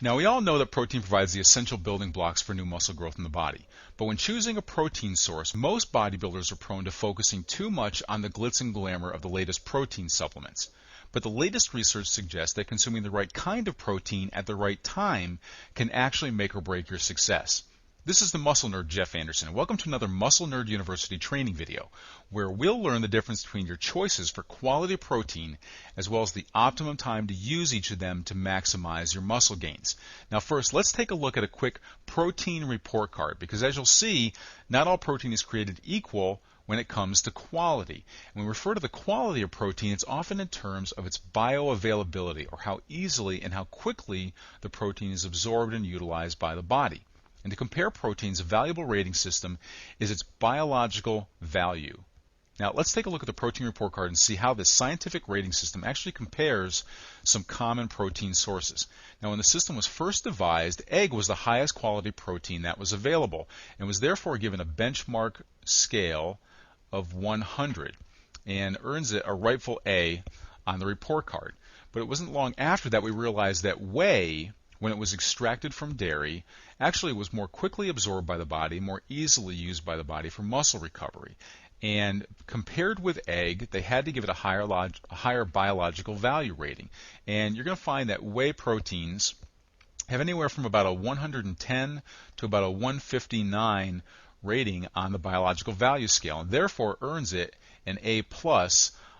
Now, we all know that protein provides the essential building blocks for new muscle growth in the body. But when choosing a protein source, most bodybuilders are prone to focusing too much on the glitz and glamour of the latest protein supplements. But the latest research suggests that consuming the right kind of protein at the right time can actually make or break your success. This is the Muscle Nerd, Jeff Anderson, and welcome to another Muscle Nerd University training video, where we'll learn the difference between your choices for quality protein, as well as the optimum time to use each of them to maximize your muscle gains. Now first, let's take a look at a quick protein report card, because as you'll see, not all protein is created equal when it comes to quality. When we refer to the quality of protein, it's often in terms of its bioavailability, or how easily and how quickly the protein is absorbed and utilized by the body. And to compare proteins, a valuable rating system is its biological value. Now let's take a look at the protein report card and see how this scientific rating system actually compares some common protein sources. Now when the system was first devised, egg was the highest quality protein that was available and was therefore given a benchmark scale of 100 and earns it a rightful A on the report card. But it wasn't long after that we realized that whey, when it was extracted from dairy, actually was more quickly absorbed by the body, more easily used by the body for muscle recovery. And compared with egg, they had to give it a higher biological value rating. And you're going to find that whey proteins have anywhere from about a 110 to about a 159 rating on the biological value scale, and therefore earns it an A+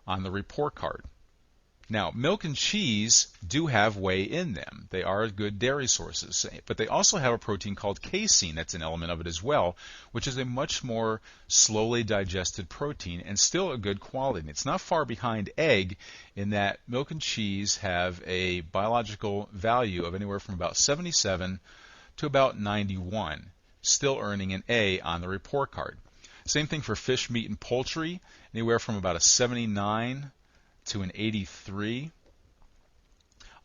on the report card. Now, milk and cheese do have whey in them. They are good dairy sources, but they also have a protein called casein that's an element of it as well, which is a much more slowly digested protein and still a good quality. And it's not far behind egg in that milk and cheese have a biological value of anywhere from about 77 to about 91, still earning an A on the report card. Same thing for fish, meat, and poultry, anywhere from about a 79 to an 83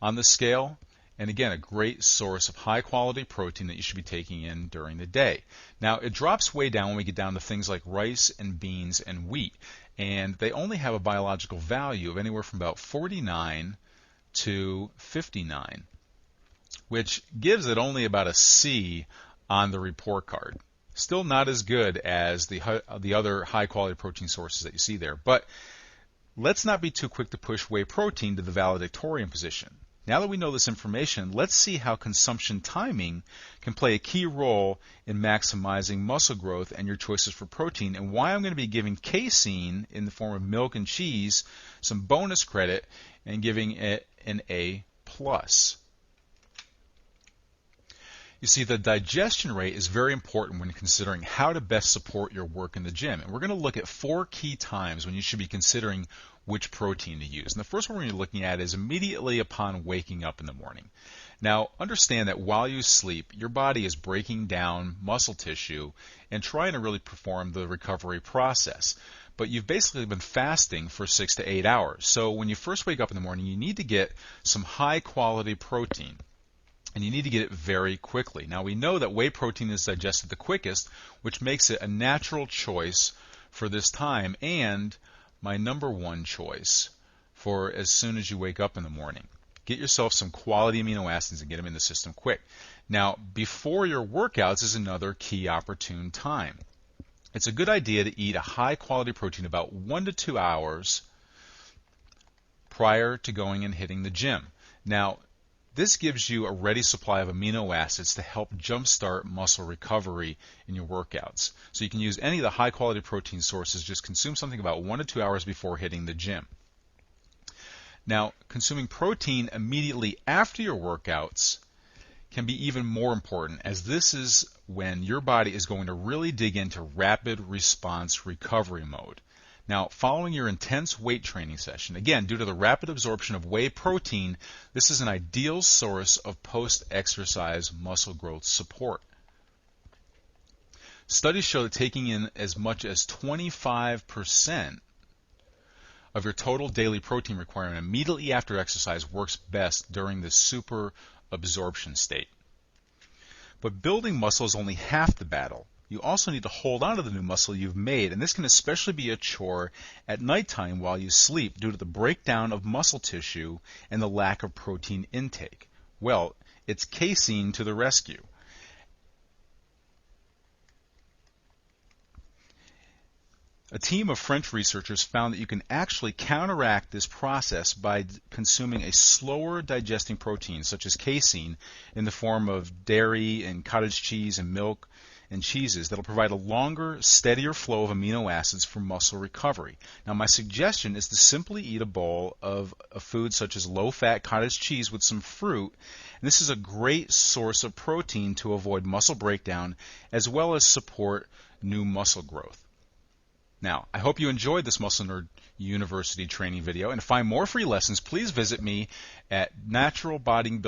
on the scale, and again a great source of high quality protein that you should be taking in during the day. Now it drops way down when we get down to things like rice and beans and wheat, and they only have a biological value of anywhere from about 49 to 59, which gives it only about a C on the report card. Still not as good as the other high quality protein sources that you see there, but let's not be too quick to push whey protein to the valedictorian position. Now that we know this information, let's see how consumption timing can play a key role in maximizing muscle growth and your choices for protein, and why I'm going to be giving casein in the form of milk and cheese some bonus credit and giving it an A+. You see, the digestion rate is very important when considering how to best support your work in the gym. And we're going to look at 4 key times when you should be considering which protein to use. And the first one we're looking at is immediately upon waking up in the morning. Now, understand that while you sleep, your body is breaking down muscle tissue and trying to really perform the recovery process. But you've basically been fasting for 6 to 8 hours. So when you first wake up in the morning, you need to get some high quality protein. And you need to get it very quickly. Now we know that whey protein is digested the quickest, which makes it a natural choice for this time and my number one choice for as soon as you wake up in the morning. Get yourself some quality amino acids and get them in the system quick. Now, before your workouts is another key opportune time. It's a good idea to eat a high quality protein about 1 to 2 hours prior to going and hitting the gym. Now, this gives you a ready supply of amino acids to help jumpstart muscle recovery in your workouts. So you can use any of the high quality protein sources, just consume something about 1 to 2 hours before hitting the gym. Now, consuming protein immediately after your workouts can be even more important, as this is when your body is going to really dig into rapid response recovery mode. Now, following your intense weight training session, again, due to the rapid absorption of whey protein, this is an ideal source of post-exercise muscle growth support. Studies show that taking in as much as 25% of your total daily protein requirement immediately after exercise works best during the super absorption state. But building muscle is only half the battle. You also need to hold on to the new muscle you've made, and this can especially be a chore at nighttime while you sleep due to the breakdown of muscle tissue and the lack of protein intake. Well, It's casein to the rescue. A team of French researchers found that you can actually counteract this process by consuming a slower digesting protein, such as casein, in the form of dairy and cottage cheese and milk and cheeses that will provide a longer, steadier flow of amino acids for muscle recovery. Now, my suggestion is to simply eat a bowl of a food such as low-fat cottage cheese with some fruit. And this is a great source of protein to avoid muscle breakdown as well as support new muscle growth. Now, I hope you enjoyed this Muscle Nerd University training video, and to find more free lessons, please visit me at naturalbodybuilding.com.